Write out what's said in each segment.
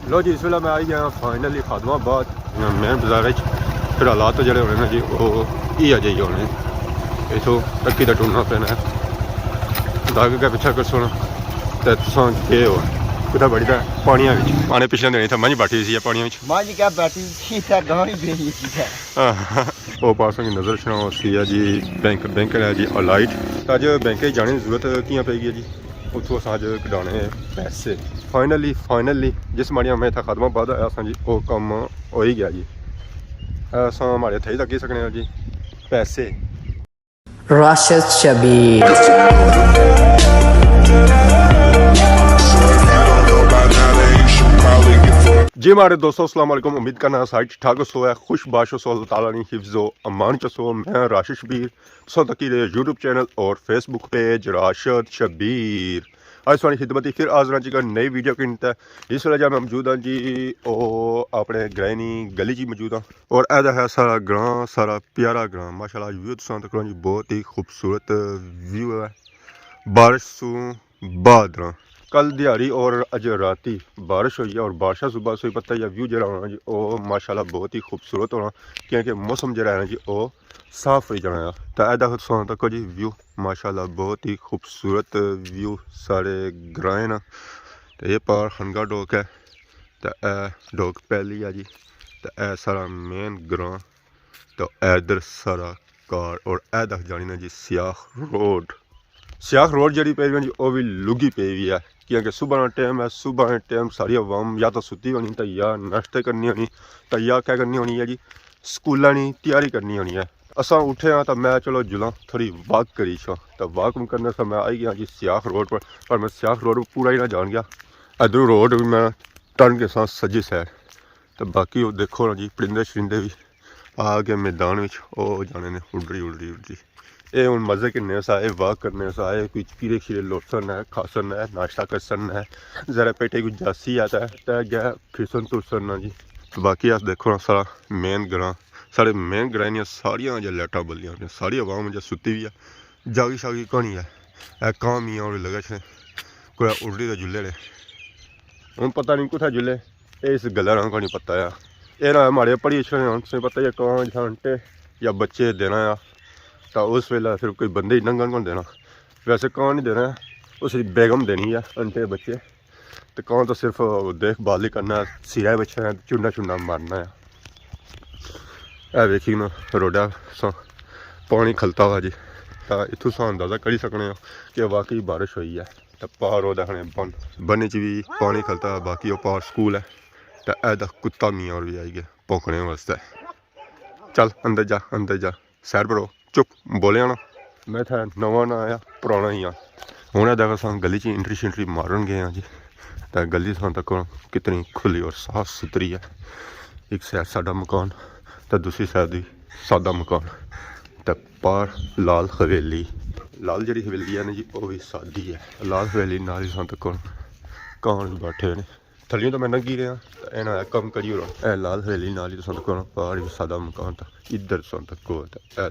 लो जी इस वेला मैं आई गया फाइनली खादमाबाद मेन बाजार फिर हालात जोड़े होने ने जी वो अजे ही होने इतों टक्की का टूरना पैना है दाग के पिछा कर सुन तो के हो कुत्ता बड़ी था पानिया पानी पिछले दिन था मंझ बैठी सी पानिया क्या बैठी वो पास की नज़र छना जी बैंक है जी अलाइट अज बैंक जाने की जरूरत कियां पेगी जी उतों अज कढ़ाने पैसे फाइनली जिस माड़िया मैं इतना खादमाबाद आया जी वो कम हो ही गया जी अस हमारे थे कह सकने जी पैसे Rashid Shabir जी हमारे दोस्तों अस्सलाम वालेकुम उम्मीद करना साइट ठाक सो है खुश बाशो सो अल्लाह ताला ने हिफ्ज़ो अमान चसो मैं राशिद शबीर सो तकी यूट्यूब चैनल और फेसबुक पेज राशिद शबीर आज सारी खिदमत फिर हाज़र जी नई वीडियो की इस वे जब मैं मौजूद हाँ जी वो अपने ग्रैनी गली जी मौजूद हाँ और ऐसा है सारा ग्रां सारा प्यारा ग्रां माशाल्लाह व्यू तुम तक जी बहुत ही खूबसूरत व्यू है बारिश सू बाद कल दिहाड़ी और अज राती बारिश हुई है और बारिश सुबह से पता ही व्यू जरा होना जी वो माशाल्लाह बहुत ही खूबसूरत होना क्योंकि मौसम जरा है जी वो साफ हो जाना है तो ऐसा तुम तक जी व्यू माशाल्लाह बहुत ही खूबसूरत व्यू सारे ग्रां ना तो ये पार हनगा डोक है तो डोक पहली है जी तो यह सारा मेन ग्रां तो इधर सारा कार और ऐसा जानी ना जी सियाख रोड जी पे जी वो भी लुगी पे हुई है क्योंकि सुबह का टाइम है सुबह के टाइम सारी अवाम या तो सुती होनी तो या नाश्ते करनी होनी तो या क्या करनी होनी है जी स्कूलों की तैयारी करनी होनी है असा उठे हाँ तो मैं चलो जुला थोड़ी वॉक करी छो तो वॉक करने से मैं आई गया जी सियाख रोड पर मैं सियाख रोड पूरा ही ना जान गया इधरों रोड भी मैं टर्न के साथ सज्जी साइड तो बाकी वो देखो ना जी परिंदे शरिंदे भी आ गए मैदान में वो जाने ने उड़री ये हूँ मज़े किन्ने सा है वॉक करने सा है कोई खीरे खीरे लोटसन है खासन है नाश्ता करसन है ज़रा पेटे कोई जासी आता है तो गया फिरसन तुरसन ना जी बाकी अस देखो ना सारा मेन ग्रां साढ़े मेन ग्रां सारिया जो लाइटा बलियां सारी आवाम जो सुती हुई है जागी शागी कहानी है काम ही और लगे छे कोई उड़री के जुले ने हूँ पता नहीं कुत्थै जुले इस गल्ला का नहीं पता है ये ना हमारे पढ़ी तुझे पता है कौन घंटे या बच्चे देना है तो उस वेला फिर कोई बंदे ही नंगन कौन देना वैसे कौन नहीं देना उस बेगम देनी है अंटे बच्चे तो कौन तो सिर्फ देखभाल ही करना सिरा बच्चे हैं चुना मारना है वेखी ना रोडा पानी खलता हुआ जी तो इतों सौ अंदाजा करी सकने कि वाकई बारिश हुई है तो पार वो देखने बन च भी पानी खलता बाकी वो पार स्कूल है तो ऐसा कुत्ता मियाँ और भी आई गया भौंकने वास्ते चल अंदर जा सैर पर चुप बोलिया ना मैं था नवा ना आया पुराना ही हाँ हूँ देखो सो गली एंट्री शेंट्री मारन गए हाँ जी तो गली सो तक कितनी खुली और साफ सुथरी है एक साइड साडा मकान तो दूसरी साइड भी सादा मकान तो पार लाल हवेली जी हवेली है ना जी वो भी सादी है लाल हवेली नाल ही सो तक कान बैठे ने थलियों तो मैं नंगी रहा तो इन्होंने कम करी हो लाल हवेली नाल ही तक पार भी सादा मकान था इधर सो तक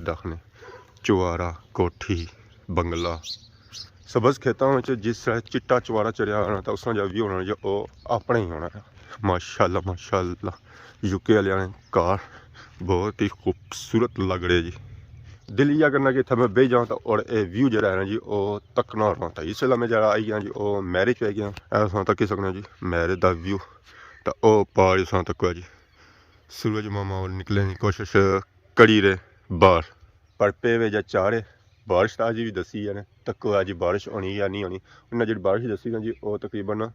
दखने चुआरा कोठी बंगला सबज खेतों में जिस तरह चिट्टा चुआरा चढ़िया होना तो उसमें जब भी होना जो वो अपना ही होना है माशाल्लाह यूके वाले ने कार बहुत ही खूबसूरत लग रही जी दिल यह करना कि इतना मैं बह जाऊँ तो और ये व्यू जरा है ना जी वो तकना रहा था इस वेला मैं जरा आई गया जी वो मैरिज पे गया ऐसा तक ही सकना जी मैरिज का व्यू तो वो पार सौ तक जी सूरज मामा और निकले की कोशिश करी रहे बाहर पर पे वे जा चारे बारिश तो अज भी दसी है तको अज बारिश होनी या नहीं होनी उन्हें जी बारिश दसी ना जी वो तकरीबन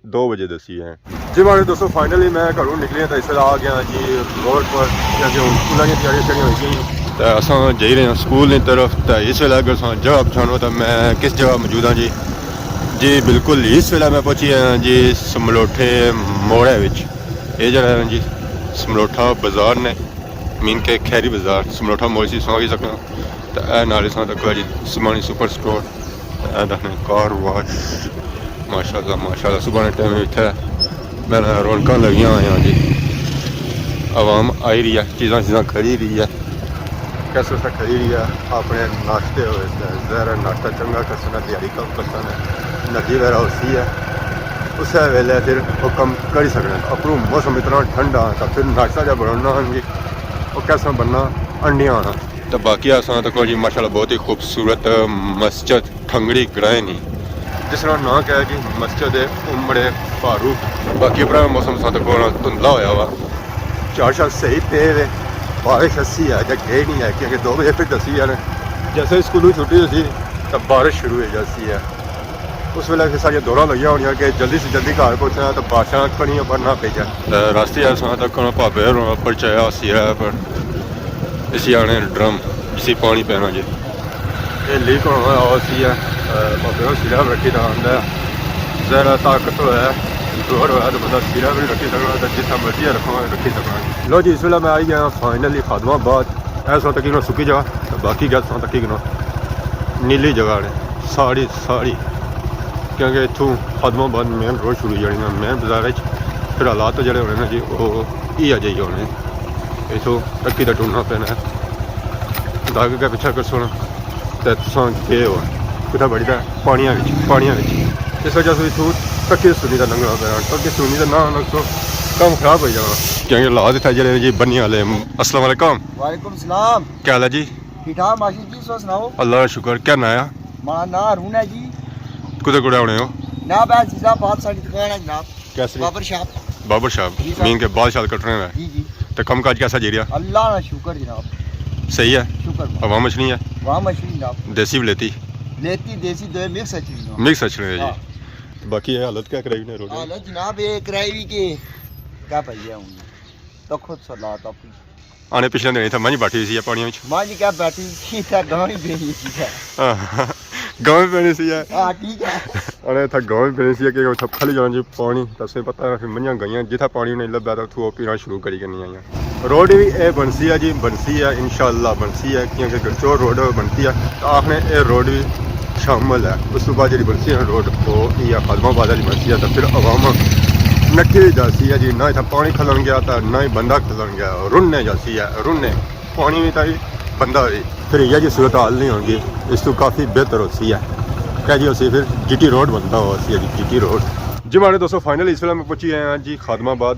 2 बजे दसी है जी हमारे दोस्तों फाइनली मैं घरों निकले तो इस आ गया जी रोड पर क्योंकि स्कूलों की तैयारियां शरियां हो गई तो अस जा रहे हैं स्कूल की तरफ तो इस वेला अगर जगह पछाणो तो मैं किस जगह मौजूद हाँ जी बिल्कुल इस वेला मैं पहुंची हाँ जी समलोठे मोड़े ये जरा है जी समलोठा बाजार ने मीन के खैरी बाजार समलोठा मोड़ से सौ सकना तो यह नाले सौ तक जी समानी सुपर स्टोर देखने कार वाश माशाल्लाह सुबह के टाइम इतने मैंने रौनक लगी हुई हाँ जी आवाम आई रही है चीज़ा खरी रही है कैसे खरी रही है अपने नाश्ते हुए जहरा नाश्ता चंगा कसना दिहाड़ी कम कसना नदी वगैरह उसी है उस वेले फिर वो कम करी सकते हैं। अपनू मौसम इतना ठंडा तो फिर नाश्ता जब बनाना जी वो कैसा बनना अंडियाँ आना। तो बाकी असां तक जी माशाल्लाह बहुत ही खूबसूरत मस्जिद ठंगड़ी गराए नहीं जिसका ना क्या है कि मस्जिद है उमड़े फारूक। बाकी अपना मौसम साथ धुंधला होया वा चार सही पे वे बारिश अस्सी है जब गए नहीं है क्योंकि 2 बजे फिर दसी है जैसे स्कूलों छुट्टी होती तब बारिश शुरू हो जाती है। उस वेले फिर सारिया दौरा लगिया होनी कि जल्दी से जल्दी घर पहुँचना तो बारिशां खड़ियां पर ना पे जाए। रास्ते असां तक भापे पर चाया सिया पर इसी आने ड्रम इसी पानी पैना जी ये लीक होना सी है भापे सिरा रखी था आंदा ज़रा ताकत है जोर होया तो बंदा सिरा भी रखी सकना तो जितना मर्जी रखो रखी सकना। लो जी इस वेले मैं आई गया फाइनली खादमाबाद ऐसा तक सुकी जगह तो बाकी गैस तक नीली जगह ने साड़ी साड़ी क्योंकि इतों खादमाबाद मेन रोड शुरू हो जानी मेन बाजार फिर हालात तो जोड़े होने जी वो अजे ही होने इतों टक्की का टूरना पैना दाग के पिछा कर सुना तो तुसा गए हो कुछ बड़ी पानिया इस वजह से इतों टक्की सुनी का लंघना पैना टक्की सुनी का ना तो काम खराब हो जाना क्योंकि हालात इतना जोड़े जी बनी वाले। अस्सलाम वालेकुम। वालेकुम सलाम। क्या हाल है जी? ठीक ठाक माशी जी सो सुनाओ। अल्लाह का शुक्र। क्या नाया? मारा ना अरुण है जी। कुदे कुड़े होने हो? ना बस जिंदाबाद साडी दुकान है जनाब। कैसे? बाबर शाप मीन के बाल शाल कट रहे हैं जी जी। तो कम काज कैसा जी रहा? अल्लाह का शुक्र जनाब। सही है शुक्र। हवा मछली है? वहाँ मछली जनाब। देसी भी लेती देसी दो मिक्स अच्छी मिक्स अच्छी है जी। बाकी ये हालत क्या कराई ने रोड? हालत जनाब ये कराई भी के क्या भैया हूँ तो खुद सलाह तो आने पिछले दिन था मंझ बैठी सी पानी में मां जी क्या बैठी थी था गांव ही बेनी थी गांव में पैनी सी है। हां ठीक है अरे था गांव में पैनी सी कि उठा खाली जाना जी पानी तसे पता फिर मंझा गईयां जिथा पानी नहीं लब्या तो उठो पीना शुरू करी करनी आईयां। रोड भी ए बनसी है जी बनसी है इंशाल्लाह बनसी है क्योंकि गरचौर रोड बनती है तो आखने ए रोड भी शामिल है। उस तो बाद जी बनसी है रोड वो या खादमाबाद वाली बनसी है तो फिर अवाम नक्की जाती है जी ना इतना पानी खलन गया था ना ही बंदा खलन गया रुनने जाती है रुनने पानी भी था बंदा भी फिर यह जी सूरत हाल नहीं होगी इस तो काफ़ी बेहतर होती है क्या जी उसी फिर जीटी रोड बनता हुआ सी है जी जीटी रोड जी। हमारे दोस्तों फाइनल इस वेले में पहुंची हैं जी खादमाबाद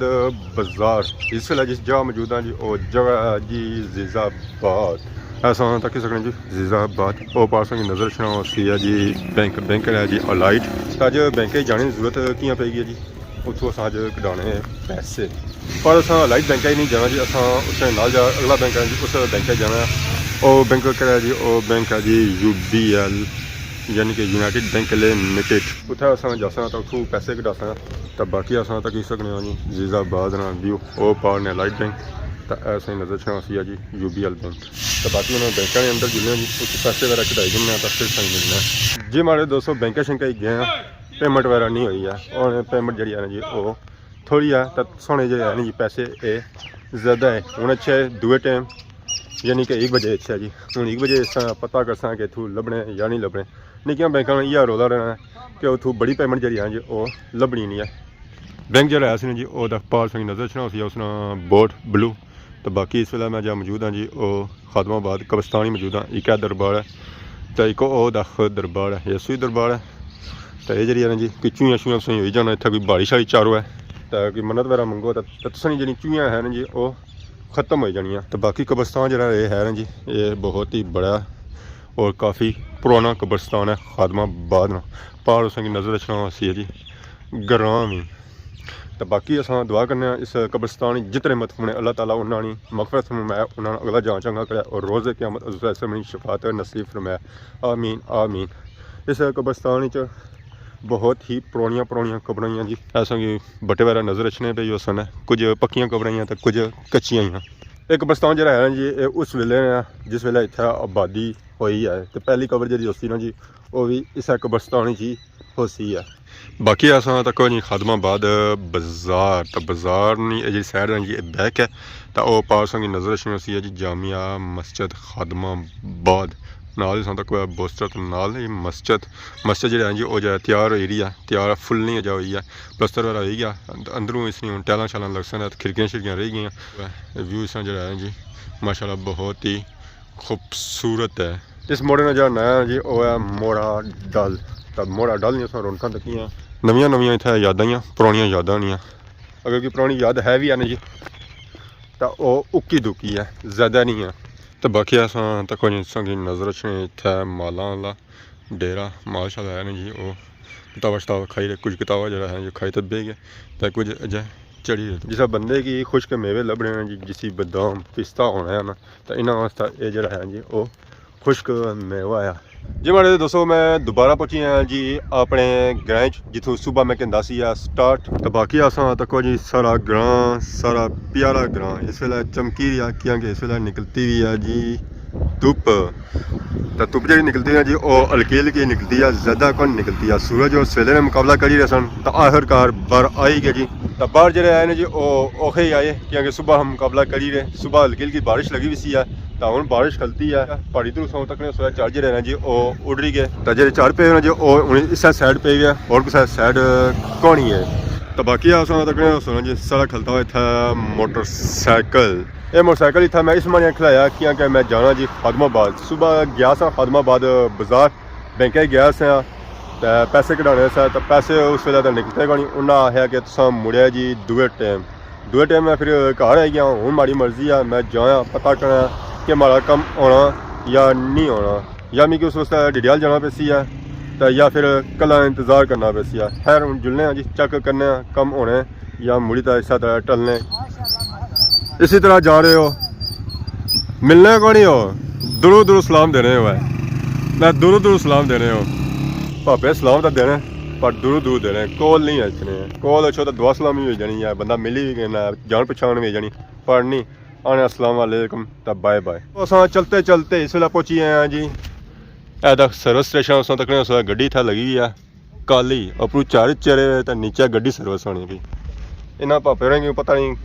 बाजार। इस वेले जिस जगह मौजूद हैं जी वो जगह जी जीजाबाद ऐसा होना तक सकने जी जीजाबाद वो पास की नज़र छना सी है जी बैंक है जी अलाइट अज बैंक जाने की जरूरत कियां पेगी जी उतो अज कढ़ाने पैसे पर अस लाइट बैंक ही नहीं जाना जी अस उस नाल अगला बैंक है जी उस बैंक जाना वो बैंक है जी वो बैंक है जी UBL यानी कि यूनाइटेड बैंक लिमिटेड उत्थे अस जा तो उतों पैसे कढ़ा सकते तो बाकी अस तक सकने जी जीजाबाद ना व्यू वो पाने लाइट बैंक तो ऐसा ही नज़र छा सी है जी UBL बैंक तो बाकी उन्होंने बैंक के अंदर जुड़ने जी उस पैसे वगैरह कढ़ाई जमने तो फिर सही मिलना जी। हमारे दोस्तों बैंक शंक गए हैं पेमेंट वगैरह नहीं हुई है और पेमेंट जी है जी वो थोड़ी है तो सोने जो है जी पैसे ये ज़्यादा है हूँ अच्छे दुए टाइम यानी कि 1 बजे अच्छा जी हूँ 1 बजे इस पता कर कि इतों लभने या नहीं लभने निक्किया बैंकों में यह रौला रहना कि उतों बड़ी पेमेंट जी है जी वो लभनी नहीं है। बैंक जो है जी वो पार सिंह नज़र छना सी उसना बोर्ड ब्लू तो बाकी इस वेले मैं जहाँ मौजूद हाँ जी वो खादमाबाद कब्रस्तान ही मौजूद हाँ एक है दरबार है तो एक वो दरबार है यसू दरबार है तो ये जी जी कोई चूहियां छूहियां तुम हो जाना इतना कोई बाड़ी शाड़ी चारो है तो कोई मन्नत वगैरह मंगो तो तुम जी चूहियां है जी वो खत्म हो जानिया। तो बाकी कब्रस्तान जो है ना जी ये बहुत ही बड़ा और काफ़ी पुराना कब्रस्तान है खादमाबाद ना पार उस नज़र रखना सी है जी ग्रां भी। तो बाकी अस दुआ करने इस कब्रस्तान जितने मतफून ने अल्लाह ताला उन्होंने मगफरत फरमाया उन्होंने अगला जान चंगा कराया और रोज़ क़यामत ऐसे शफात नसीब फरमाया आमीन आमीन। इस कब्रस्तान बहुत ही पुरानियां कबरां जी ऐसा कि बटे वगैरह नज़र रखने पे सन कुछ पक्कियां कबरां तो कुछ कच्चियां ही। एक कब्रस्तान जो है जी उस वेले जिस वेले इतना आबादी हुई है तो पहली कबर जी होती ना जी वो भी इस कब्रस्तान ही होती है। बाकी अस तक जी खादमाबाद बाजार तो बाजार जी सैड है जी बैक है तो वह पास की नज़र रखनी सी है जी जामिया मस्जिद खादमाबाद नाल ही तक बोस्टर तो नाल ही मस्जिद जो है जी वो जो तैयार हो रही है तैयार फुल नहीं अजा हुई है प्लस्तर वगैरह हो गया अंदरों इसलिए हूँ टैलां शालां लग सन खिड़कियां शिड़कियां रह गई व्यू इस जो है जी माशाल्लाह बहुत ही खूबसूरत है। इस मोड़े ने जो नया जी वो है मोड़ा डल तो मोड़ा डल नहीं रौनक तकियाँ नवियां नवियां इत्थै यादां ही पुरानियां यादां नहीं। अगर कोई पुरानी याद है भी है ना जी तो वह उक्की दुक्की है, ज़्यादा नहीं है। तो बाकी असां तक संगी नज़र रखने इत्थै मालां वाला डेरा माल शाल है ना जी। वो किताबां शताबां खाई रहे, कुछ किताबां जो है जो खाई तो बह गए तो कुछ अजय चढ़ी रहे। जिस बंदे की खुश्क मेवे लभने हैं जी, जिसी बदाम पिस्ता होना है ना, तो इन्होंने वास्ते ये जो है जी वो खुश्क मेवा है जी। माड़े दोस्तों मैं दोबारा पहुंची हाँ जी अपने ग्रां जितों सुबह मैं कहता सी स्टार्ट। तो बाकी असां तको जी सारा ग्रां, सारा प्यारा ग्रां इस वेले चमकी रहा, क्योंकि इस वेले निकलती हुई है जी धुप। तो धुप जी निकलती है जी वो हल्की हल्की निकलती है, ज़्यादा कौन निकलती है। सूरज और सवेले ने मुकाबला करी रहे सन तो आखिरकार बाहर आई गए जी। तो बाहर जो आए ना जी वो औखे ही आए, क्योंकि सुबह हम मुकाबला करी रहे। सुबह हल्की हल्की बारिश लगी हुई सी है, तो हम बारिश खलती है पहाड़ी तो सौ तक ने चार जो है जी वो उड़ रही गए। तो जो चार पे जी वो इस साइड पे गया और किसी साइड कौनी है। तो बाकी अस तक सुना जी सारा खलता हुआ इतना मोटरसाइकिल। ये मोटरसाइकिल इतना मैं इस माने खिलाया क्योंकि मैं जाना जी खदमाबाद। सुबह गया सा खदमाबाद बाजार बैंक गया सा तो पैसे कढ़ाने सा, तो पैसे उस वेले तो निकलते गए नहीं। उन्हें आख्या कि तुम मुड़िया जी दूए टाइम मैं फिर घर आई गया हूँ। माड़ी मर्जी है मैं जाया पता करा कि माड़ा कम होना या नहीं होना, या मिगी उस वास्ते डिडियाल जाना पैसी है तो या फिर कल इंतज़ार करना पैसी है। खैर हूँ जुलने जी चेक करने कम होने या मुड़ी तो इस तरह टलने। इसी तरह जा रहे हो मिलने को नहीं हो, दूरों दूरों सलाम देने हो है। मैं दूरों दूरों सलाम देने हो भापे सलाम तो देने पर दूरों दूर देने, कोल नहीं अचने। कोल अच्छो तो दुआ सलामी हो जानी है, बंदा मिली भी कहना जान पछाण भी हो जानी पर नहीं आने अस्सलाम वालेकुम तब बाय बाय। अस चलते चलते इस वेले पहुंची आए हैं जी ऐदा सर्विस स्टेशन। उस तक गड्डी इत्थै लगी हुई है काली अपरू चार चेहरे तो नीचे गड्डी सर्विस होनी पी। इन्होंने भापे होरें पता नहीं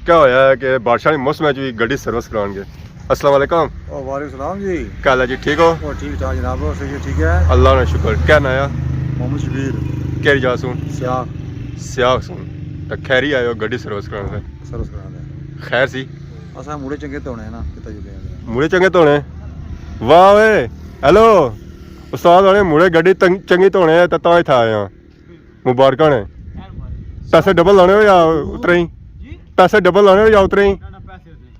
क्या होया है कि बारिश मौसम भी गड्डी सर्विस कराएंगे। अस्सलाम वालेकुम। वालेकुम सलाम जी। क्या हाल है जी, ठीक हो? ठीक ठाक जनाब, ठीक है अल्लाह का शुक्र। क्या नाया? मोहम्मद शबीर। केरी जा सुन सियाख सुन तो खैरी आयो गड्डी सर्विस कराने सर्विस कराने खैर सी असा मुड़े चंगे धोने ना किता जुले मुड़े चंगे धोने। वाह वे हेलो उस्ताद वाले मुड़े गड्डी चंगी धोने तो इत्थे आए हैं। मुबारक ने पैसे डबल लाने हो या उतरे ही? पैसे डबल लाने हो या उतरे ही?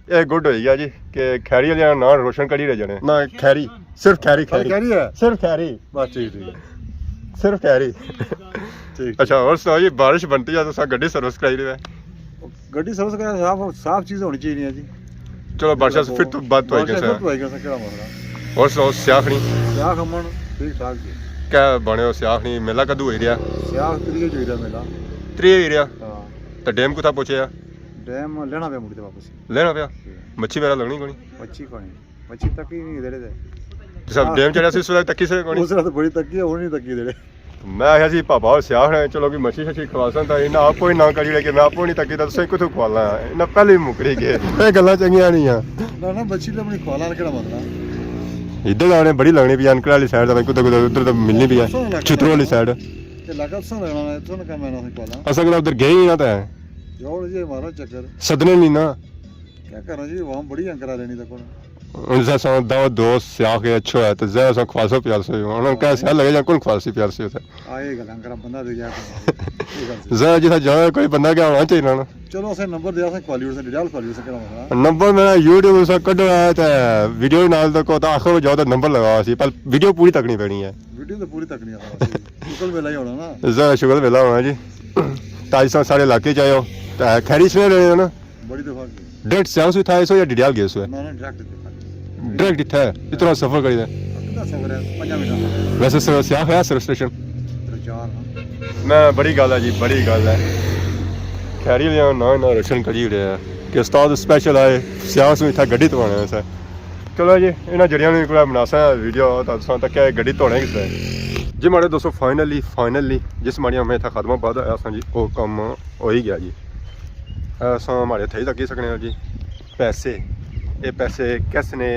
ये गुड हो गया जी कि खैरी वाले ना रोशन करी रहे जाने ना। खैरी सिर्फ खैरी है सिर्फ खैरी बस ठीक सिर्फ खैरी ठीक। अच्छा और सुनाओ जी बारिश बनती है तो गड्डी सर्विस कराई रहे हैं। गड्डी सर्विस करा साफ चीज़ होनी चाहिए जी। चलो बारिश फिर तो बात तो और सुनाओ सियाखनी अमन ठीक ठाक जी। क्या बने हो सियाखनी मेला कदू हो रहा? सियाख त्रीए जो रहा मेला त्रीए हो रहा। तो डैम कुत्था पहुंचे? डैम लेना पे मुड़ते वापस लेना पे मच्छी वगैरह लगनी कोनी? मच्छी तक ही नहीं दे रहे सब डैम चढ़ा सी सुला तक्की से कोनी? उस तो बड़ी तक्की है, वो नहीं तक्की दे रहे। मैं आया सी पापा और सियाख ने चलो कि मच्छी शच्छी खवासन तो इन्हें आपको ही ना करी रहे कि मैं आपको नहीं तकी तो तुम कुछ खवाला इन्हें पहले ही मुकरी गए। ये गल्लां चंगियां नहीं आ ना मच्छी अपनी खवाला केड़ा मतलब इधर लाने बड़ी लगनी भी अनकल वाली साइड तो कुत्ते उधर तो मिलनी भी है चित्रों वाली साइड ते लगा सो लगना है तो ना मैं ना खवाला असल में उधर गए ही ना तो जोड़ जी हमारा चक्कर सदने नहीं ना क्या करना जी वहां बड़ी अंकरा लेनी तक उनसे सो दो दोस्त सियाख के अच्छो है तो जरा सो ख्वासो प्यार से उन्होंने कैसे लगे जा कौन ख्वासी प्यार से होता आए गल अंकरा बंदा दे जा जरा जिथा जाना कोई बंदा क्या होना चाहिए ना। चलो उसे नंबर दिया से क्वालिटी से डिटेल क्वालिटी से केड़ा नंबर मेरा YouTube से कटो है तो वीडियो नाल तो को तो आखिर जाओ तो नंबर लगाओ सी पर वीडियो पूरी तकनी पैनी है। वीडियो तो पूरी तकनी है शुक्र वेला ही होना ना जरा शुक्र वेला होना जी। ताज सारे इलाके जाओ तो खैरी से लेने ना बड़ी दफा डायरेक्ट सियाख से था इसो या डिडियाल गए सो ना डायरेक्ट इतना इतना सफर करी दे कितना सफर है 5 मिनट वैसे सियाख है सर्विस स्टेशन 4 मैं बड़ी गल है जी बड़ी गल है। खैरी लिया ना ना रोशन करी रहे हैं कि उस्ताद स्पेशल आए सियाख से इतना गड्डी धोने वैसे। चलो जी इन्होंने जड़ियां ने कोई बनासा वीडियो तो तक गड्डी धोने किस जी माड़े दोस्तों फाइनली जिस माड़ी हमें इतना खदमाबाद आया असा जी वो कम हो ही गया जी। असा हमारे इतने ही तक ही सकने जी पैसे ये पैसे किसने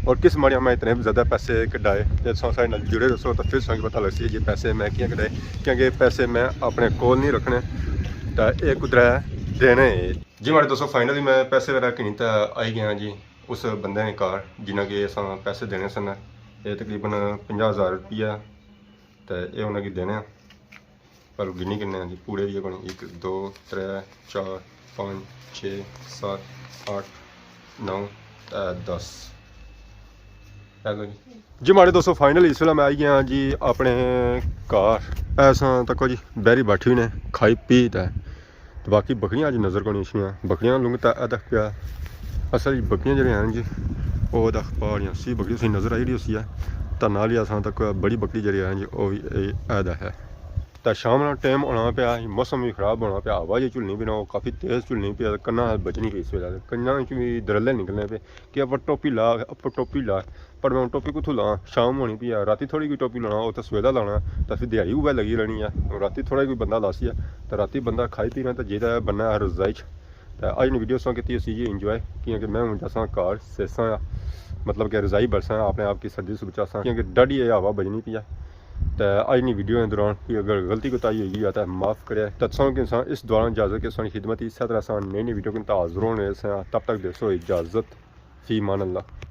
और किस माड़ी में इतने ज़्यादा पैसे कढ़ाए जब साढ़े नाल जुड़े दसो तो फिर संग पता लग सी जी पैसे मैं क्या कढ़ाए क्योंकि पैसे मैं अपने कोल नहीं रखने तो ये कुदरा देने जी। माड़े दोस्तों फाइनली मैं पैसे वगैरह किनी तो आई गया जी उस बंदे ने कार जिन्हें कि अस पैसे देने सन ये तकरीबन 50,000 रुपया तो ये उन्हें देने पर गिनी किन्ने जी पूरे भी कोनी 1 2 3 4 5 6 7 8 9 10 जी माड़े दोस्तों फाइनल इस वेला मैं आई गया जी अपने घर ऐसा तको जी बैरी बैठी हुई ने खाई पी ते बाकी बकरियां अज नज़र को नहीं बकरियां लुंग तक पिया असल बकरियां जो हैं जी वो पहाड़ियां सी बकरी सी नज़र आई रही उसी है तो नाल ही असां तक बड़ी बकरी जी है जी वो भी ऐदा है तो शाम का टाइम होना पाया मौसम भी खराब होना पाया हवा जी झुलनी भी ना वो काफ़ी तेज़ झुलनी पाया कन्ना बचनी पी इस वेले कन्ना भी दरले निकलने पे कि आप टोपी ला पर मैं टोपी कुत्थों ला शाम होनी पी राती थोड़ी कोई टोपी लाना वो तो सवेला लाना तो फिर दिहाड़ी उऐ लगी रहनी है राती थोड़ा कोई बंदा लासी है तो राती बंदा खाई पीना तो जेह्दा बनना रजाई तो अज ने वीडियो असां की उसी इंजॉय क्योंकि मैं हूँ जैसा घर सेसा मतलब कि रजाई बरसा अपने आप की सर्दी सुच असा क्योंकि डाढ़ी हवा बजनी पी तो अज की वीडियो के दौरान कि अगर गलती कोताही होगी तो माफ़ करे तत्सों कि इस दौरान इजाज़त के सानी खिदमत इस तरह नई वीडियो के हाज़िर होने तब तक दोस्तों इजाज़त फी मान अल्लाह।